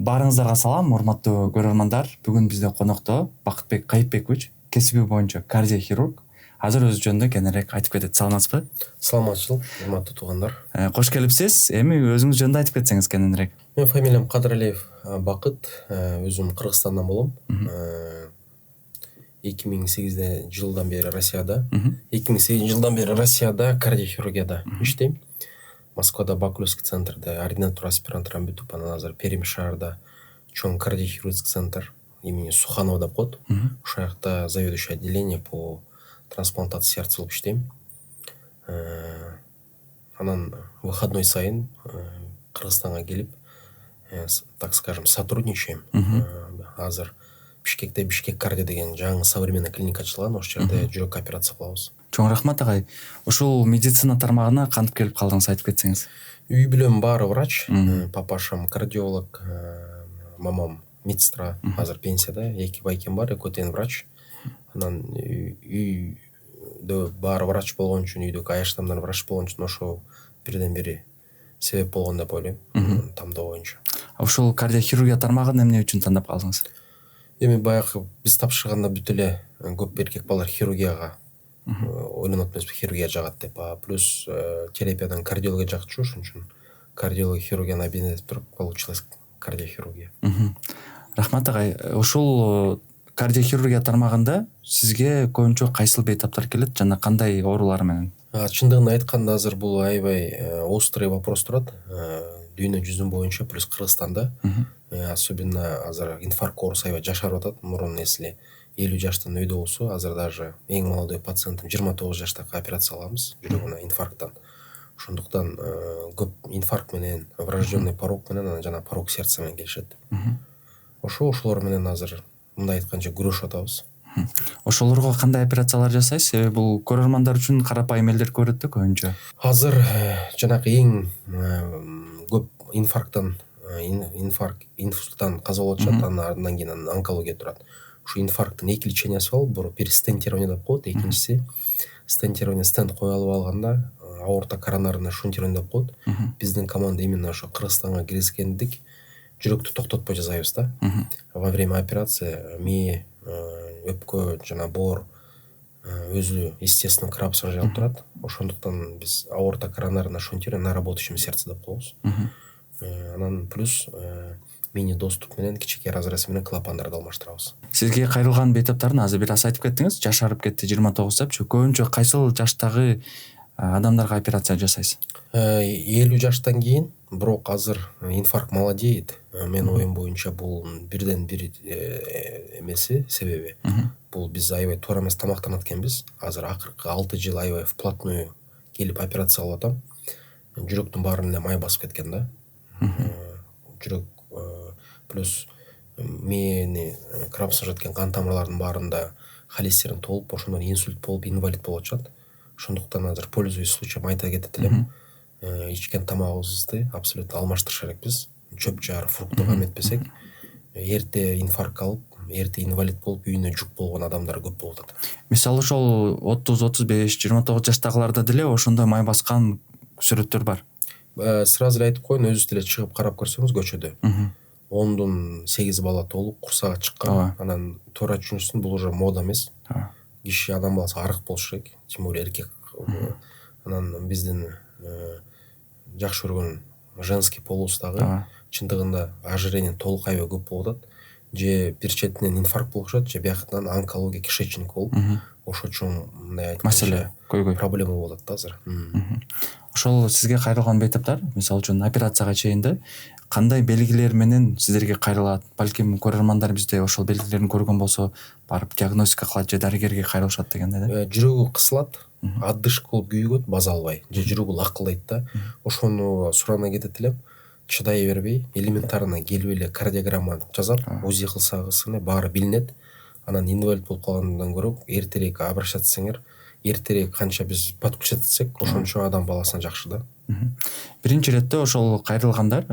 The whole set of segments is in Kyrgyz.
Баарыңыздарга салам, урматтуу көрөрмандар. Бүгүн бизде конокто Бакытбек Кайыпбекович, кесиби боюнча кардиохирург. Азыр өзү жөнүндө кененирээк айтып кетет. Саламатсызбы? Саламатчылык, урматтуу туугандар. Кош келипсиз. Эми өзүңүз жөнүндө айтып кетсеңиз кененирээк. Менин фамилиям Кадыралиев Бакыт, өзүм Кыргызстандан болом. 2008 жылдан бери Россияда. 2008 жылдан бери Россияда кардиохирургияда иштейм. Москвада Бакулевский центрде ординатура аспирантураны бүтүп, анан азыр Пермь шаарда чоң кардиохирургический центр имени Суханова деп коет. Ошол жакта заведующий отделение по трансплантации сердца болуп иштейм. Анан выходной сайын Кыргызстанга келип, так скажем, сотрудничаем. Азыр Бишкекте Бишкек кардио деген жаңы современный клиника ачылган, ошол жерде жүрөк операция кылабыз. Чоң рахмат агай. Ушул медицина тармагына кантип келип калдыңыз, айтып кетсеңиз. Үй бүлөм баары врач, папашам кардиолог, мамам медсестра, азыр пенсияда, эки байкем бар, экөө тең врач. Анан үйдө баары врач болгон үчүн, үйдөгү аяштамдар врач болгон үчүн ошол бирден бири себеп болгон деп ойлойм, тандоо боюнча. Ушул кардиохирургия тармагын эмне үчүн тандап калдыңыз? Эми баягы биз тапшырганда бүт эле көп эркек балдар хирургияга ойлонот эмеспи, хирургия жагат деп. Плюс терапиядан кардиология жакчу, ошон үчүн кардиология хирургияны объединить туруп получилось кардиохирургия. Рахмат агай. Ушул кардиохирургия тармагында сизге көбүнчө кайсыл бейтаптар келет жана кандай оорулар менен? Чындыгын айтканда азыр бул аябай острый вопрос турат. Дүйнө жүзүн боюнча плюс Кыргызстанда. Особенно азыр инфаркт оорусу аябай жашарып атат. Мурун если 50 жаштан өйдө болсо, азыр даже эң молодой пациентим 29 жаштагы операция кылабыз жүрөгүнө инфаркттан. Ошондуктан көп инфаркт менен, врожденный порок менен, жана порок сердца менен келишет. Ошолор менен азыр мындай айтканча күрөшүп атабыз. Ошолорго кандай операциялар жасайсыз? Себеби бул көрөрмандар үчүн карапайым элдер көрөт да көбүнчө. Азыр жанагы эң көп инфаркттан каза болуп атат, андан кийин онкология турат. Ушу инфаркттын эки лечениясы бар. Бир стентирование деп коет, экинчиси стентирование, стенд коюлуп алганда аорта коронарный шунтирование деп коет. Биздин команда именно ошо Кыргызстанга киргизгендик жүрөктү токтотпой жасайбыз да. Во время операции мээ, өпкө жана боор өзү естественно крапса жалып турат. Ошондуктан биз аорта коронарный шунтирование на работающем сердце деп коебуз. Анан плюс мини доступ менен кичике разрез менен клапандарды алмаштырабыз. Сизге кайрылган бейтаптарын азыр бир аз айтып кеттиңиз. Жашарып кетти 29 депчи. Көбүнчө кайсыл жаштагы адамдарга операция жасайсыз? 50 жаштан кийин, бирок азыр инфаркт молодеет. Менин оюм боюнча бул бирден бир эмеси себеби. Бул биз аябай туура эмес тамактанат экенбиз. Азыр акыркы 6 жыл аябай вплотную келип операция кылып атам. Жүрөктүн баарын эле май басып кеткен да. Жүрөк плюс мээни крапса жаткан кан тамырлардын баарында холестерин толуп, ошондон инсульт болуп, инвалид болуп атышат. Ошондуктан азыр пользуясь случаем айта кетет элем, ичкен тамагыбызды абсолютно алмаштырыш керекпиз. Чөп жаар, фруктуга эметпесек, эрте инфаркт алып, эрте инвалид болуп, үйүнө жүк болгон адамдар көп болуп атат. Мисалы ошол 30, 35, 29 жаштагыларда деле ошондой май баскан сүрөттөр бар. Сразу эле айтып коеюн, өзүбүз деле чыгып карап көрсөңүз көчөдө 10дон 8 бала толук курсагы чыккан. Анан туура түшүнүшсүн, бул уже мода эмес. Киши адам баласы арык болуш керек, тем более эркек. Анан биздин жакшы көргөн женский полустагы чындыгында ожирение толук аябай көп болуп атат. Же бир четинен инфаркт болушат, же биякынан онкология кишечник болуп, ошо чоң мындай маселе көйгөй проблема болуп атат да азыр. Ошол сизге кайрылган бейтаптар, мисалы үчүн операцияга чейин кандай белгилер менен сиздерге кайрылат? Балким көрөрмандар бизде ошол белгилерин көргөн болсо, барып диагностика кылат же дарыгерге кайрылышат дегенде да. Жүрөгү кысылат, отдышка болуп күйүгөт, база албай, же жүрөгү лакылдайт да. Ошону сурана кетет элем, чыдай бербей, элементарно келип эле кардиограмма жасап, УЗИ кылсагысына баары билинет. Анан инвалид болуп калгандан көрө эртерээк обращаться этсеңер, эртерээк канча биз подключать этсек, ошончо адам баласына жакшы да. Биринчи иретте ошол кайрылгандар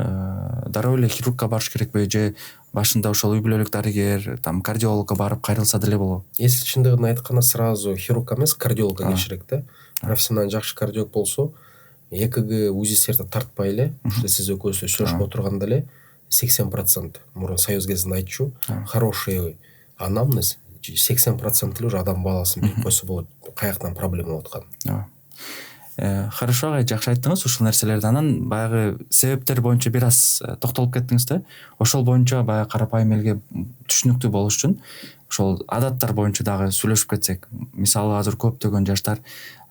дароо эле хирургка барыш керекпи же башында ошол үй бүлөлүк дарыгер, кардиологко барып кайрылса деле болобу? Если чындыгын айтканда сразу хирургка эмес, кардиологко келиш керек да. Профессионально жакшы кардиолог болсо, ЭКГ, УЗИ сердца тартпай эле, уште сиз экөөсү сүйлөшүп отурганда эле 80% мурун союз кезинде айтчу хороший анамнез 80% эле уже адам баласын берип койсо болот, каяктан проблема болуп аткан. Хорошо агай, жакшы айттыңыз ушул нерселерди. Анан баягы себептер боюнча бир аз токтолуп кеттиңиз да. Ошол боюнча баягы карапайым элге түшүнүктүү болуш үчүн ошол адаттар боюнча дагы сүйлөшүп кетсек. Мисалы азыр көптөгөн жаштар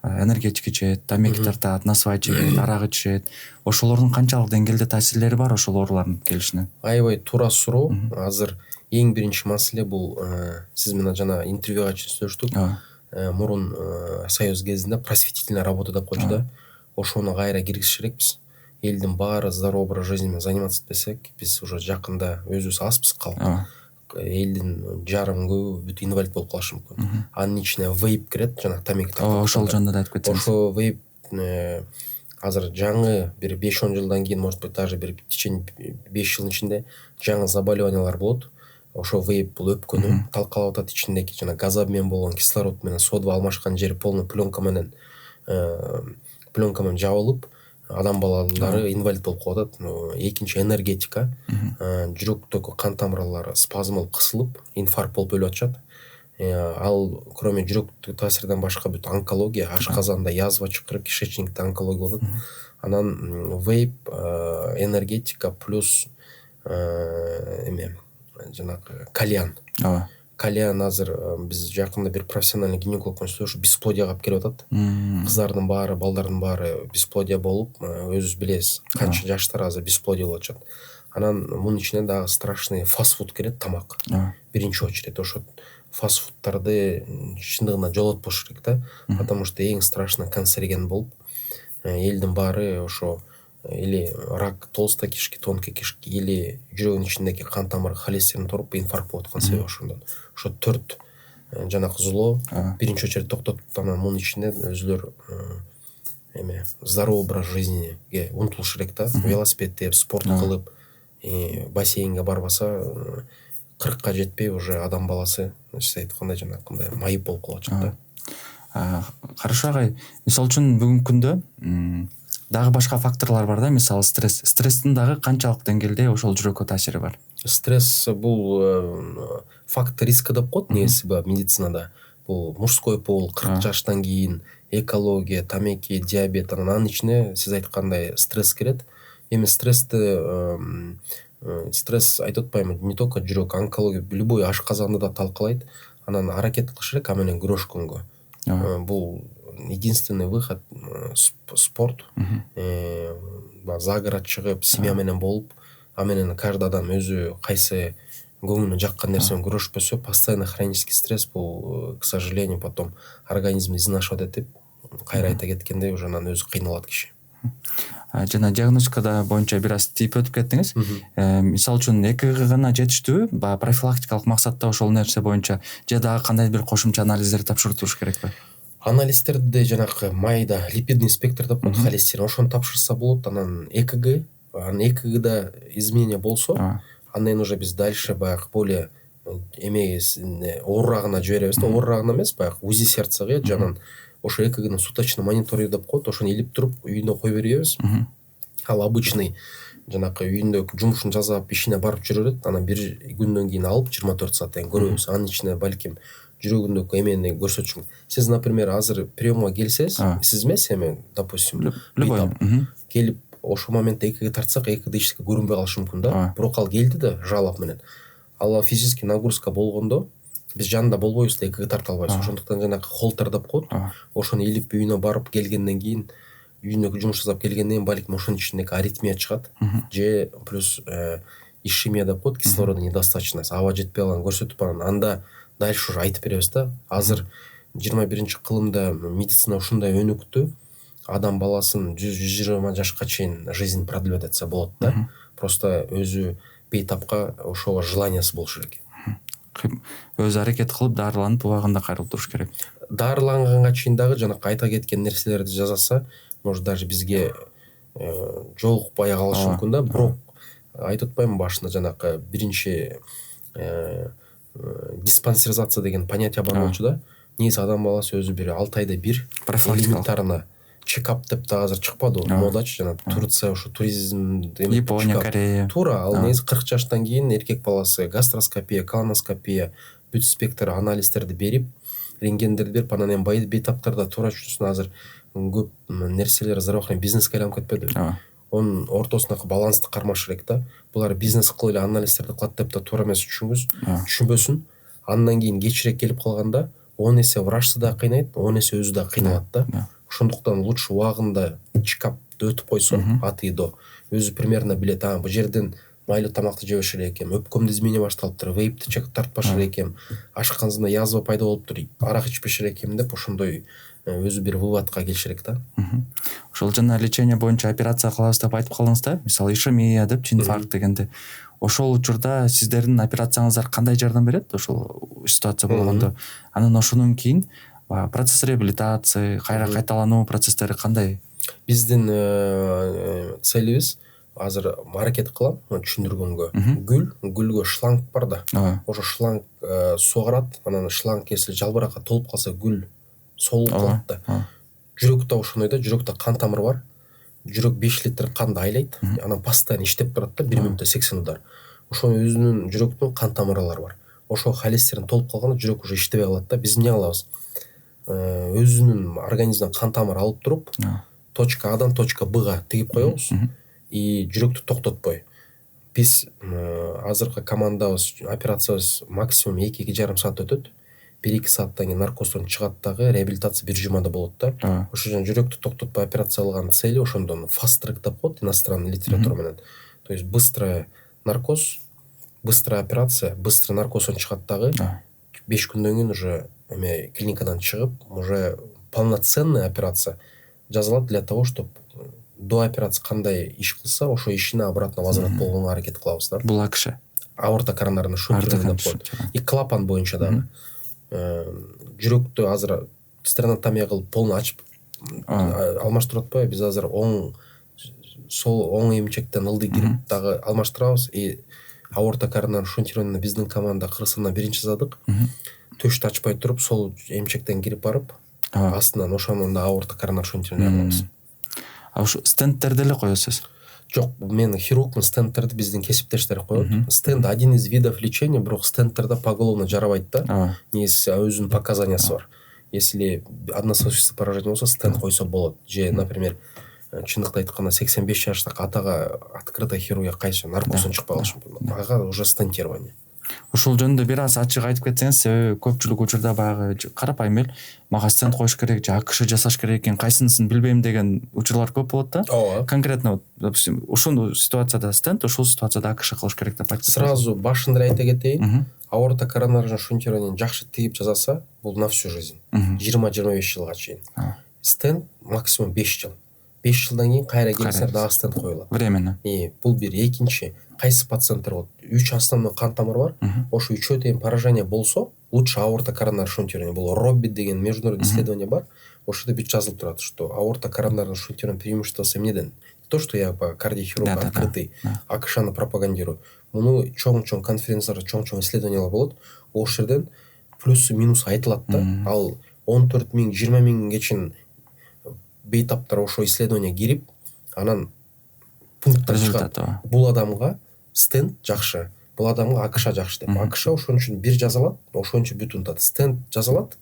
энергетик ичет, тамеки тартат, насвай чегет, арак ичет. Ошолордун канчалык деңгээлде таасирлери бар ошол оорулардын келишине? Аябай туура суроо. Азыр эң биринчи маселе бул сиз менен жана интервьюга сүйлөштүк. Мурун союз кезинде просветительная работа деп койчу да. Ошону кайра киргизиш керекпиз. Элдин баары здоровый образ жизни менен заниматься десек, биз уже жакында өзүбүз аспыз калп. Элдин жарым көбү бүт инвалид болуп калышы мүмкүн. Анын ичине вейп кирет, жана тамеки тартат. Ошол жөнүндө да айтып кетсеңиз. Ошо вейп азыр жаңы бир 5-10 жылдан кийин, может быть, даже бир течение 5 жылдын ичинде жаңы заболеваниялар болот. Ошо вейп бул өпкөнү талкалап атат, ичиндеги жана газ обмен болгон кислород менен содва алмашкан жери полный пленка менен жабылып, адам балалары инвалид болуп калып атат. Экинчи энергетика, жүрөктөгү кан тамырлары спазм болуп кысылып, инфаркт болуп өлүп атышат. Ал кроме жүрөктүк таасирден башка бүт онкология, ашказанда язва чакырып, кишечникте онкология болот. Анан вейп, энергетика плюс жанагы кальян. Кальян азыр биз жакында бир профессиональный гинеколог менен сүйлөшүп бесплодияга алып келип атат. Кыздардын баары, балдардын баары бесплодия болуп, өзүбүз билебиз, канча жаштар азыр бесплодия болуп атышат. Анан мунун ичине дагы страшный фастфуд кирет, тамак. Биринчи очередь ошо фастфудтарды чындыгында жолотпош керек да, потому что эң страшный канцероген болуп, элдин баары ошо или рак толстой кишки, тонкой кишки, или жүрөгүнүн ичиндеги кан тамыр холестерин торуп инфаркт болуп аткан себеби ошондон. Ошо 4 жанагы зулоо биринчи очередь токтотуп, анан мунун ичинде өзүлөр здоровый образ жизниге умтулуш керек да. Велосипед тээп, спорт кылып, бассейнге барбаса 40-ка жетпей уже адам баласы, сиз айткандай жанагындай майып болуп калып атат да. Хорошо агай. Мисалы үчүн бүгүнкү күндө дагы башка факторлор бар да, мисалы стресс. Стресстин дагы канчалык деңгээлде ошол жүрөккө таасири бар? Стресс бул фактор риска деп коет негизи медицинада. Бул мужской пол, 40 жаштан кийин, экология, тамеки, диабет, анын ичине сиз айткандай стресс кирет. Эми стресс айтып атпаймынбы, не только жүрөк, онкология, любой ашказанды да талкалайт. Анан аракет кылыш керек аны менен күрөшкөнгө. Бул единственный выход спорт. За город чыгып, семья менен болуп, менен каждый адам өзү кайсы көңүлүнө жаккан нерсе менен күрөшпөсө, постоянно хронический стресс бул, к сожалению, потом организм изнашивать этип, кайра айта кеткенде уже анан өзү кыйналат киши. Жана диагностикада боюнча бир аз тийип өтүп кеттиңиз. Мисалы үчүн ЭКГ гана жетиштүүбү? Профилактикалык максатта ошол нерсе боюнча же дагы кандай бир кошумча анализдер тапшыртыш керекпи? Анализдерди жанагы майда липидный спектр деп коет, холестерин, ошону тапшырса болот. Анан ЭКГ, анан ЭКГда изменение болсо, андан уже биз дальше баягы более оорурагына жиберебиз да, оорурагына эмес, баягы УЗИ сердцага жанан ошо ЭКГнын суточный мониторинг деп коет, ошону илип туруп үйүнө кое беребиз. Ал обычный жанагы үйүндө жумушун жасап, ишине барып жүрө берет. Анан бир күндөн кийин алып 24 сааттан көрөбүз. Анын ичине балким жүрөгүндөгү эмени көрсөтүш. Сиз, например, азыр приемга келсеңиз, сиз эмес, допустим, любой келип ошол моментте ЭКГ тартсак, ЭКГ эчтеке көрүнбөй калышы мүмкүн да. Бирок ал келди да жалоб менен. Ал физический нагрузка болгондо биз жанында болбойбуз да ЭКГ тарта албайбыз. Ошондуктан жанагы холтер деп коет. Ошону илип үйүнө барып келгенден кийин, үйүндөгү жумуш жасап келгенден кийин балким ошонун ичиндеги аритмия чыгат. Же плюс ишемия деп коет, кислородный недостаточность, аба жетпей калганын көрсөтүп, анда дальше уже айтып беребиз да. Азыр 21-кылымда медицина ушундай өнүктү. Адам баласын 100-120 жашка чейин жизнь продлевать этсе болот да. Просто өзү бейтапка ошого желаниясы болуш керек. Өзү аракет кылып, дарыланып, убагында кайрылып туруш керек. Дарыланганга чейин дагы жанакы айта кеткен нерселерди жасаса, может даже бизге жолукпай калышы мүмкүн да. Бирок айтып атпаймынбы башында жанакы биринчи диспансеризация деген понятие бар болчу да. Негизи адам баласы өзү бир 6 айда бир элементарно чекап деп да азыр чыкпады модачы жана Турция ошо туризм Япония, Корея. туура ал негизи 40 жаштан кийин эркек баласы гастроскопия, колоноскопия бүт спектр анализдерди берип, рентгендерди берип, анан эми бейтаптарда туура үчүнчүсүн азыр көп нерселер здравоохранение бизнеске айланып кетпеди. Онун ортосундагы балансты кармаш керек да. Булар бизнес кылып эле анализдерди кылат деп да туура эмес түшүнбөсүн. Андан кийин кечирээк келип калганда 10 эсе врачты да кыйнайт, 10 эсе өзү да кыйналат да. Ошондуктан лучше убагында чекапты өтүп койсо, от и до өзү примерно билет, бул жерден майлуу тамакты жебеш элек экем, өпкөмдө изменение башталыптыр, вейпти тартпаш элек экем, ашканзында язва пайда болуптур, арак ичпеш элек экем деп ошондой өзү бир выводко келиш керек да. Ошол жана лечение боюнча операция кылабыз деп айтып калдыңыз да, мисалы ишемия деп, инфаркт дегенде. Ошол учурда сиздердин операцияңыздар кандай жардам берет ошол ситуация болгондо? Анан ошондон кийин процесс реабилитация, кайра кайталануу процесстери кандай? Биздин целибиз азыр аракет кылам түшүндүргөнгө. Гүлгө шланг бар да. Ошо шланг суу карат, анан шланг если жалбыракка толуп калса гүл солуп калат да. Жүрөктө ошондой да, жүрөктө кан тамыр бар. Жүрөк 5 литр канды айлайт, анан постоянно иштеп турат да, 1 мүнөттө 80 удар. Ошо өзүнүн жүрөктүн кан тамырлары бар. Ошо холестерин толуп калганда жүрөк уже иштебей калат да. Биз эмне кылабыз? Өзүнүн организмден кан тамыр алып туруп, точка Адан точка Бга тигип коебуз и жүрөктү токтотпой. Биз азыркы командабыз операциябыз максимум 2-2,5 саат өтөт. 1-2 сааттан кийин наркоздон чыгат дагы, реабилитация 1 жумада болот да. Ошо жана жүрөктү токтотпой операция кылган цели ошондон fast track деп коет иностранный литература менен. То есть быстрый наркоз, быстрая операция, быстрый наркоздон чыгат дагы. 5 күндөн кийин уже клиникадан чыгып, уже полноценная операция жазылат для того, чтобы до операции кандай иш кылса, ошо ишине обратно возврат болгонго аракет кылабыз да. Бул акш. Аорта коронарный шунт деп коет. И клапан боюнча дагы. Жүрөктү азыр стернотомия кылып полный ачып алмаштырып атпайбы? Биз азыр оң эмчектен ылдый кирип дагы алмаштырабыз. И аорта коронарный шунтирование биздин команда Кыргызстандан биринчи жасадык. Төштү ачпай туруп, сол эмчектен кирип барып, астынан ошондон да аорта коронарный шунтирование кылабыз. Ошо стенттерди эле коесуз? Жок, мен хирургмун, стенттерди биздин кесиптештер коет. Стенд один из видов лечения, бирок стенттерде поголовно жарабайт да. Негизи өзүнүн показаниясы бар. Если однососущественное поражение болсо, стенд койсо болот. Же, например, чындыкты айтканда 85 жаштагы атага открытая хирургия кайсы наркоздон чыкпай калышы мүмкүн. Ага уже стентирование. Ошол жөнүндө бир аз ачык айтып кетсеңиз, себеби көпчүлүк учурда баягы карапайым эл мага стенд коюш керек же акш жасаш керек экен, кайсынысын билбейм деген учурлар көп болот да. Конкретно, допустим, ушул ситуацияда стенд, ушул ситуацияда акш кылыш керек деп айтып. Сразу башында айта кетейин. Аорта коронарный шунтирование жакшы тигип жасаса, бул на всю жизнь. 20-25 жылга чейин. Стенд максимум 5 жыл. 5 жылдан кийин кайра келсе дагы стенд коюлат. Временно. Бул бир. Экинчи, кайсы пациенттер болот? 3 основной кан тамыр бар. Ошо 3 тең поражение болсо, лучше аорта коронарный шунтирование. Бул Робби деген международный исследование бар. Ошода бүт жазылып турат, что аорта коронарный шунтирование преимуществосы эмнеден? То, что я по кардиохирург открытый, акшаны пропагандирую. Муну чоң-чоң конференциялар, чоң-чоң исследованиялар болот. Ошол жерден плюсы минусы айтылат да. Ал 14 000, 20 000 чейин бейтаптар ошо исследование кирип, анан пункттар чыгат. Бул адамга стенд жакшы, бул адамга акш жакшы деп. Акш ошон үчүн бир жазалат, ошон үчүн бүт унутат. Стенд жазалат,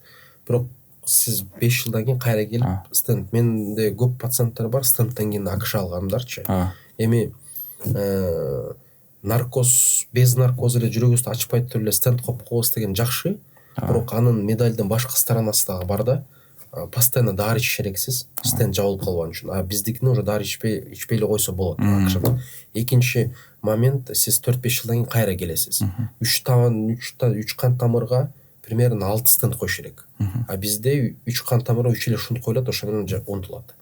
бирок сиз 5 жылдан кийин кайра келип стенд. Менде көп пациенттер бар, стендтен кийин акш алгандарчы. Эми наркоз, без наркоз эле жүрөгүбүздү ачпай туруп эле стенд коюп коебуз деген жакшы, бирок анын медальдын башка сторонасы дагы бар да. Постоянно дары ичиш керексиз, стенд жабылып калбаган үчүн. Биздикине уже дары ичпей эле койсо болот. Экинчи момент, сиз 4-5 жылдан кийин кайра келесиз. 3 кан тамырга примерно 6 стенд коюш керек. Бизде 3 кан тамырга 3 эле шунт коюлат, ошо менен унутулат.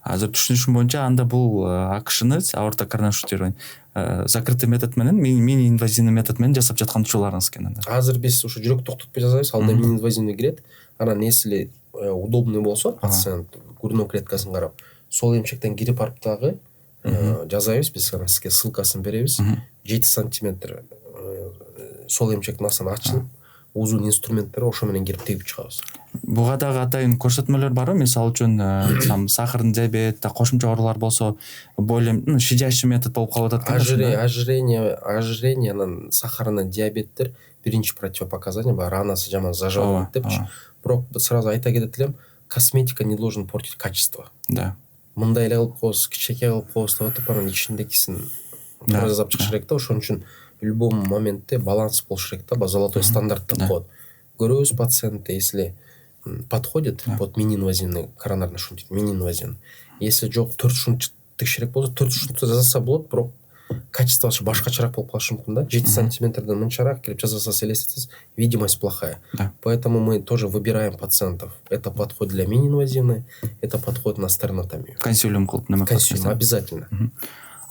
Азыр түшүнүшүм боюнча анда бул акшны аорта коронарный шунтирование закрытый метод менен, мини инвазивный метод менен жасап жаткан учурларыңыз экен анда. Азыр биз ушу жүрөк токтотпой жасайбыз, алда мини инвазивный кирет. Анан если удобный болсо, пациент грудной клеткасын карап, сол эмчектен кирип барып дагы жасайбыз. Биз сизге ссылкасын беребиз. 7 сантиметр сол эмчектин астынан ачылып, узун инструменттер ошо менен кирип тегип чыгабыз. буга дагы атайын көрсөтмөлөр барбы? Мисалы үчүн там сахарный диабет, кошумча оорулар болсо более щадящий метод болуп калып атат экен. Ожирение анан сахарный диабеттер биринчи противопоказание бар, ранасы жаман заживать депчи. Бирок сразу айта кетет элем, косметика не должен портить качество. Да. Мындай эле кылып коебуз, кичинекей кылып коебуз деп атып, анан ичиндегисин туура жасап чыгыш керек да. Ошон үчүн в любом моменте баланс болуш керек да, золотой стандарт деп коет. Көрөбүз пациентти, если подходит под мини-инвазивный коронарный шунт, мини-инвазивный. Если жок 4 шунт текшерек болсо 4 шунтты жасаса болот, бирок качествосы башкачараак болуп калышы мүмкүн да. 7 сантиметрден мынчараак келип жасаса элестетесиз, видимость плохая. Поэтому мы тоже выбираем пациентов. Это подходит для мини-инвазивной, это подходит на стернотомию. Консилиум кылып неме кылып. Консилиум обязательно.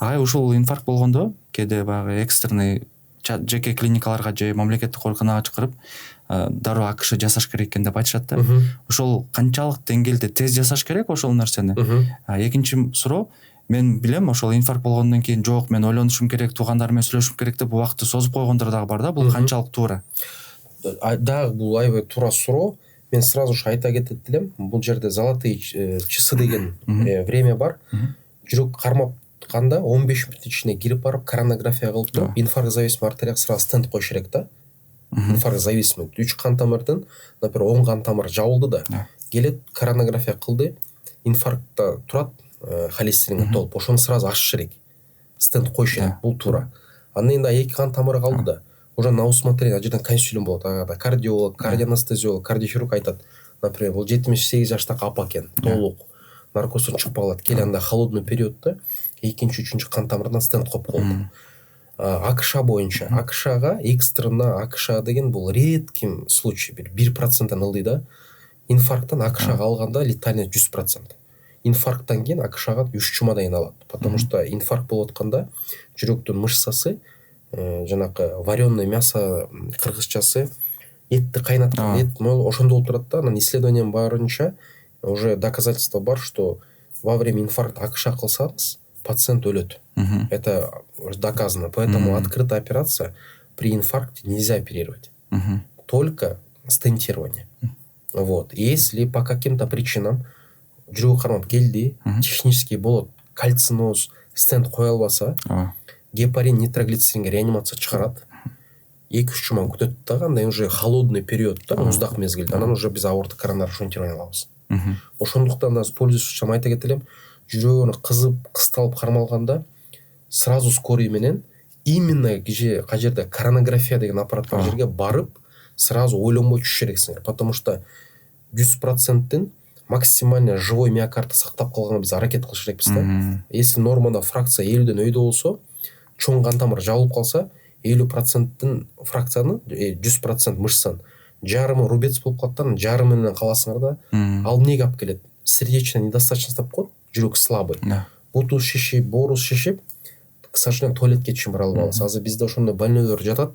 Ушул инфаркт болгондо кээде баягы экстренный жеке клиникаларга же мамлекеттик ооруканага чакырып дароо АКШ жасаш керек экен деп айтышат да. Ошол канчалык деңгээлде тез жасаш керек ошол нерсени? Экинчи суроо, мен билем ошол инфаркт болгондон кийин жок, мен ойлонушум керек, туугандарым менен сүйлөшүм керек деп убакытты созуп койгондор дагы бар да. Бул канчалык туура? Дагы бул аябай туура суроо. Мен сразу же айта кетет элем, бул жерде золотые часы деген время бар. Жүрөк кармапканда 15 мүнөт ичинде кирип барып коронография кылып туруп, инфаркт зависимый артерияга сразу стенд коюш керек да. Инфаркт зависимый 3 кан тамырдын, например, 10 кан тамыр жабылды да. Келет, коронография кылды, инфарктта турат, холестеринге толуп, ошону сразу ачыш керек. Стенд коюш керек, бул туура. Андан кийин 2 кан тамыры калды да. Уже на усмотрение, жерден консилиум болот. Кардиолог, кардиоанестезиолог, кардиохирург айтат. Например, бул 78 жаштагы апа экен, толук наркоздон чыкпай калат. Кел анда холодный периодда 2-3 кан тамырдан стенд коюп коелду. АКШ боюнча, АКШга экстренно АКШ деген бул редкий случай, 1%-тан ылдый да. Инфаркттан АКШга алганда летальность 100%. Инфаркттан кийин АКШга 3 жумадан кийин алат. Потому что инфаркт болуп атканда жүрөктүн мышцасы, жанакы вареное мясо кыргызчасы, этти кайнаткан эт ошондо болуп турат да. Анан исследование барынча уже доказательство бар, что во время инфаркта АКШ кылсаңыз пациент өлөт. Это доказано. Поэтому открытая операция при инфаркте нельзя оперировать. Только стентирование. Вот. Если по каким-то причинам жүрөк кармап келди, технически болот, кальциноз, стенд кое албаса, гепарин, нитроглицеринге реанимация чыгарат. 2-3 жума күтөт дагы, андан уже холодный периодда, уздак мезгилде, анан уже биз аорта коронар шунтирование алабыз. Ошондуктан да пользующийся айта кетелем, жүрөгүнө кысталып кармалганда сразу скорый менен именно кажерде коронография деген аппарат бар жерге барып сразу ойлонбой түшүш керексиңер. Потому что 100%-тин максимально живой миокардты сактап калганга биз аракет кылыш керекпиз да. Если нормада фракция 50ден өйдө болсо, чоң кан тамыр жабылып калса, 50%-тин фракцияны 100% мышцаны жарымы рубец болуп калат, жарымы менен каласыңар да. Ал эмнеге алып келет? Сердечная недостаточность деп коет, жүрөк слабый. Бутуз шишип, боорус шишип, к сожалению, туалетке чейин бара албайбыз. Азыр бизде ошондой больнойлор жатат.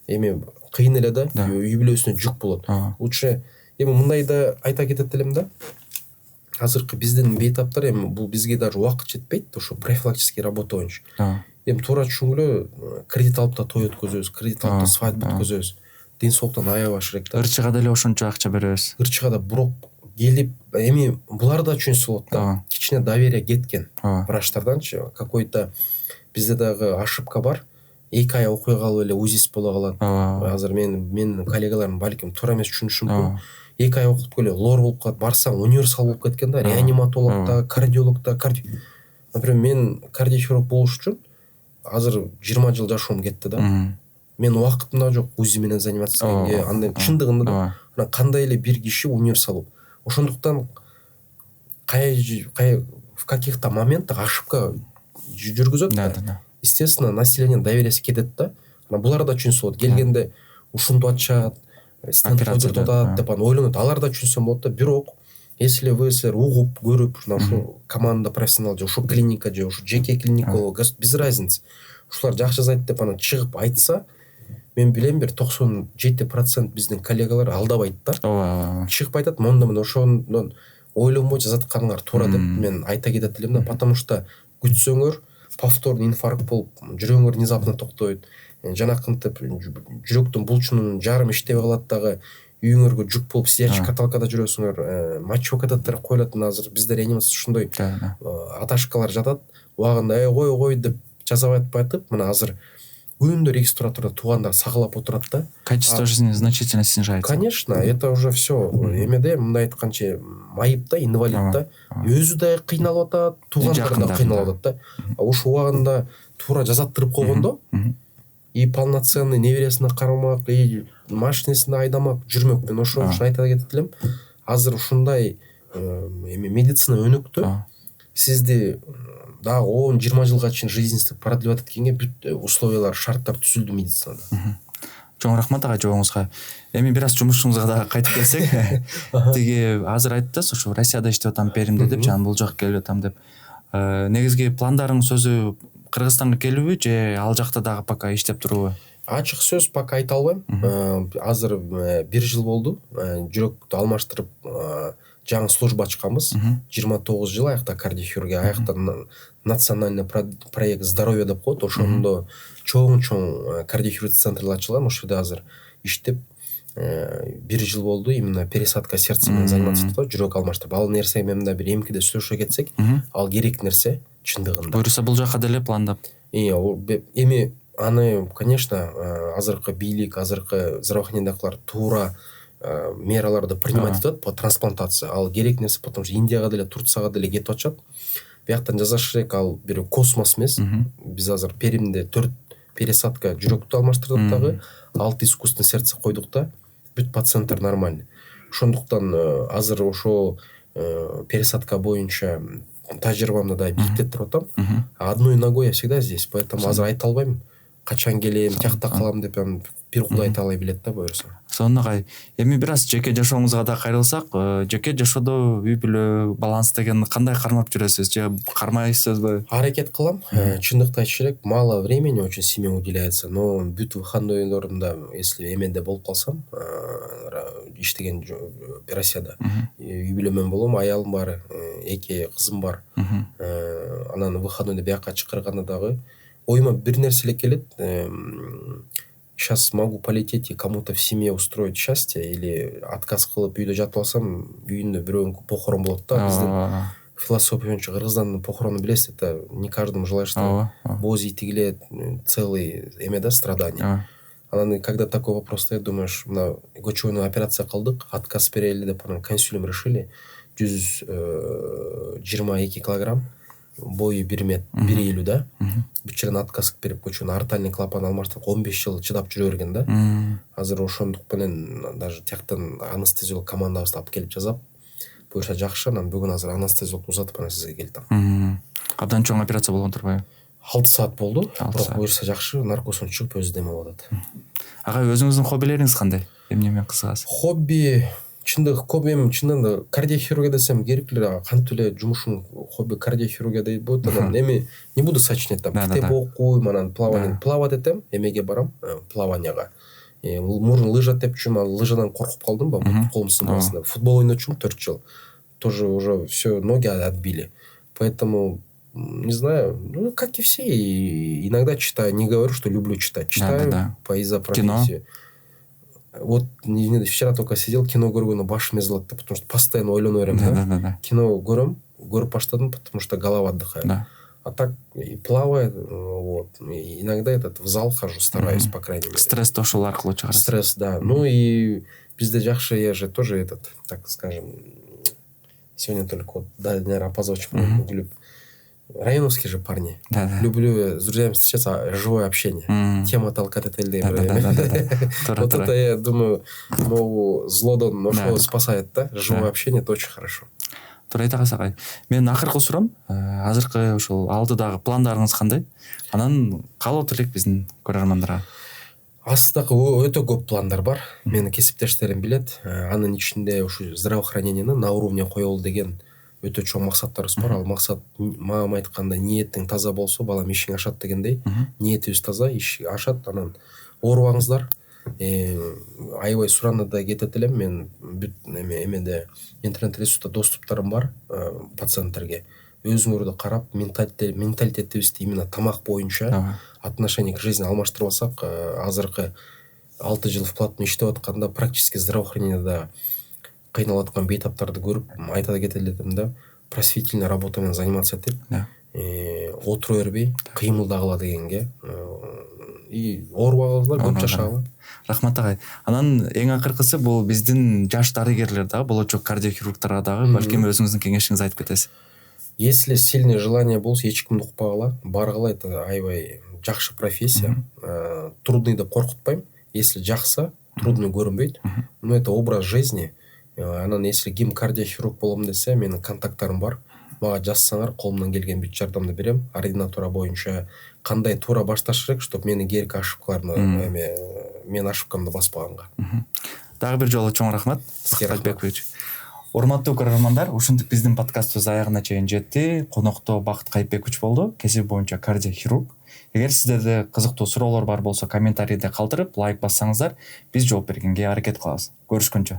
Эми кыйын эле да, үй бүлөсүнө жүк болот. Лучше эми мындай да айта кетет элем да. Азыркы биздин бейтаптар эми бул бизге даже убакыт жетпейт, ошо профилактический работа боюнча. Эми туура түшүнгүлө, кредит алып да той өткөзөбүз, кредит алып да свадьба өткөзөбүз. Ден соолуктан аябаш керек да. Ырчыга деле ошончо акча беребиз. Ырчыга да бирок келип, эми булар да чүнсү болот да. Кичине доверие кеткен врачтарданчы. Какой-то бизде дагы ошибка бар. 2 ай окуй калып эле УЗИС боло калат. Азыр менин коллегаларым балким туура эмес түшүнүшү мүмкүн. 2 ай окуп келе лор болуп калат, барсаң универсал болуп кеткен да, реаниматолог да, кардиолог да, Например, мен кардиохирург болуш үчүн азыр 20 жыл жашоом кетти да. Мен убактымда жок УЗИ менен заниматься эткенге, андай чындыгында да. Анан кандай эле бир киши универсал. Ошондуктан в каких-то моментах ошибка жүргүзөт да. Естественно, население довериясы кетет да. Анан булар да чүнсү болот. Келгенде ушунтип атышат, стенд коюп атат деп ойлонот. Алар да чүнсө болот да. Бирок, если вы угуп, көрүп, ушу команда профессионал же ушу клиника же ушу жеке клиниколог, без разницы. Ушулар жакшы жазайт деп анан чыгып айтса, мен билем бир 97% биздин коллегалар алдабайт да. Чыгып айтат, монда мен ошондон ойлонбой жазатканыңар туура деп мен айта кетет элем да. Потому что күтсөңөр повторный инфаркт болуп, жүрөгүңөр внезапно токтойт. Жанакынтип жүрөктүн булчунун жарым иштебей калат дагы, үйүңөргө жүк болуп сидерчи каталкада жүрөсүңөр, матч болуп атат коюлат. Азыр бизде реанимация ушундай аташкалар жатат, убагында кой деп жасап атпайтып, мына азыр күндө регистратурада туугандар сагалап отурат да. Качество жизни значительно снижается. Конечно, это уже все эмеде мындай айтканча майып да, инвалид да, өзү да кыйналып атат, туугандары да кыйналып атат да. Ошол убагында туура жазаттырып койгондо и полноценный небересине карамак, и машинесине айдамак, жүрмөк. Мен ошо айта кетет элем. Азыр ушундай медицина өнүктү. Сизди дагы 10-20 жылга чейин жизненность продлевать эткенге бүт условиялар, шарттар түзүлдү медицинада. Чоң рахмат ага жообуңузга. Эми бир аз жумушуңузга да кайтып келсек, тиги азыр айттыңыз, ушу Россияда иштеп атам Перимде деп, жана бул жака келип атам деп. Негизги пландарыңыз өзү Кыргызстанга келүүбү же ал жакта дагы пока иштеп туруубу? Ачык сөз пока айта албайм. Азыр 1 жыл болду. Жүрөктү алмаштырып жаңы служба ачканбыз. 29 жыл аякта кардиохирургия, аякта национальный проект здоровья деп коет. Ошондо чоң кардиохирургия центрлар ачылган. Ошол жерде азыр иштеп 1 жыл болду. Именно пересадка сердца менен заниматься этип, жүрөк алмаштырып. Ал нерсе менен да бир эмкиде сүйлөшө кетсек, ал керек нерсе чындыгында. Буюрса бул жака деле пландап. Эми аны, конечно, азыркы бийлик, азыркы здравоохранениедагылар туура мераларды принимать этет по трансплантация. Ал керек нерсе, потому что Индияга деле, Турцияга деле кетип атышат. Бияктан жасаш керек, ал бир космос эмес. Биз азыр Перимде 4 пересадка жүрөктү алмаштырдык дагы, 6 искусственный сердце койдук да, бүт пациенттер нормальный. Ошондуктан азыр ошол пересадка боюнча тажрыйбамды да биктетип атам. Одной ногой я всегда здесь, поэтому азыр айта албайм. Качан келем, тиякта калам деп бир Кудай таалай билет да буюрса. Сонугай. Эми бир аз жеке жашооңузга да кайрылсак, жеке жашоодо үй бүлө баланс деген кандай кармап жүрөсүз же кармайсызбы? Аракет кылам. Чындыкты айтыш керек, мало времени очень семье уделяется, но бүт выходнойлорунда, если эмеде болуп калсам, иштеген Россияда, үй бүлө менен болом, аялым бар, 2 кызым бар. Анан выходнойдо бияка чакырганда дагы ойыма бир нерсе эле келет. Сейчас могу полететь и кому-то в семье устроить счастье или отказ кылып үйдө жатып алсам, үйүндө бирөөнүн похорон болот да. Биздин философия боюнча Кыргызстандын похорону билесиз, это не каждому желаешь, что боз ити келет, целый эме да, страдания. Анан когда такой вопрос стоит, думаешь, мына көчөнү операция кылдык, отказ берели деп анан консилиум решили. 122 килограмм, бою 1 метр, 1,50 да. Бүт жерден отказ берип көчөнү артальный клапан алмаштырып 15 жыл чыдап жүрө берген да. Азыр ошондук менен даже тияктан анестезиолог командабызды алып келип жазап, буюрса жакшы, анан бүгүн азыр анестезиологду узатып анан сизге келдим. Абдан чоң операция болгон турбайбы? 6 саат болду. Бирок буюрса жакшы, наркозун чыгып өзү дем алып атат. Ага, өзүңүздүн хоббилериңиз кандай? Эмне менен кызыгасыз? Хобби чындыгы көп, эми чындан да кардиохирургия десем керектүү эле, кантип эле жумушум хобби кардиохирургия дейт болот. Анан эми не буду сочинять там, китеп окуйм, анан плавать этем, эмеге барам, плаванияга. Мурун лыжа тепчүм, ал лыжадан коркуп калдым, колум сынбасын. Футбол ойночум 4 жыл. Тоже уже все ноги отбили. Поэтому не знаю, ну как и все, и иногда читаю, не говорю, что люблю читать, читаю из-за профессии. Вот вчера только сидел, кино көргөнү башым езилат, потому что постоянно ойлонуп берем. Да. Кино көрүп баштадым, потому что голова отдыхает. Да. А так и плавает, вот. И иногда в зал хожу, стараюсь, по крайней мере. Стресс то ушул аркылуу чыгарасыз. Стресс, да. Ну и бизде жакшы, я же тоже так скажем, сегодня только вот, да, наверное, опозвать люблю. Районовские же парни. Да. Люблю с друзьями встречаться, живое общение. Тема толкать это или вот это, я думаю, могу злодон, но что спасает, да? Живое общение, это очень хорошо. Туура айта калсак, мен акыркы сурам, азыркы ушул алдыдагы пландарыңыз кандай? Анан каалап элек биздин көрөрмандарга. Астыдагы өтө көп пландар бар. Менин кесиптештерим билет. Анын ичинде ушу здравоохранениени на уровне коелу деген өтө чоң максаттарыбыз бар. Ал максат мага айтканда ниетиң таза болсо, балам ишиң ашат дегендей. Ниетибиз таза, иш ашат, анан оорубаңыздар. Аябай суранда да кетет элем, мен бүт эмеде интернет ресурста доступтарым бар пациенттерге. Өзүңөрдү карап, менталитетибизди именно тамак боюнча отношение к жизни алмаштырып алсак, азыркы 6 жыл в платно иштеп атканда практически здравоохранениеда кыйналып аткан бейтаптарды көрүп айта кетет элем да, просветительный работа менен заниматься этип, отура бербей кыймылдагыла дегенге, и оорубагылар, көп жашагыла. Рахмат агай. Анан эң акыркысы бул биздин жаш дарыгерлер дагы, болочок кардиохирургтарга дагы балким өзүңүздүн кеңешиңизди айтып кетесиз. Если сильное желание болсо, эч кимди укпагыла, баргыла. Это аябай жакшы профессия. Трудный деп коркутпайм. Если жакса, трудный көрүнбөйт. Но это образ жизни. Анан если ким кардиохирург болом десе, менин контакттарым бар. Мага жазсаңар, колумдан келген бүт жардамды берем. Ординатура боюнча кандай туура башташ керек, чтобы менин кээинки ошибкаларымды, менин ошибкамды баспаганга. Дагы бир жолу чоң рахмат. Кайыпбекович. Урматтуу көрөрмандар, ушинтип биздин подкастыбыз аягына чейин жетти. Конокто Бакыт Кайыпбекович болду, кесип боюнча кардиохирург. Эгер сиздерде кызыктуу суроолор бар болсо, комментарийде калтырып, лайк бассаңыздар, биз жооп бергенге аракет кылабыз. Көрүшкөнчө.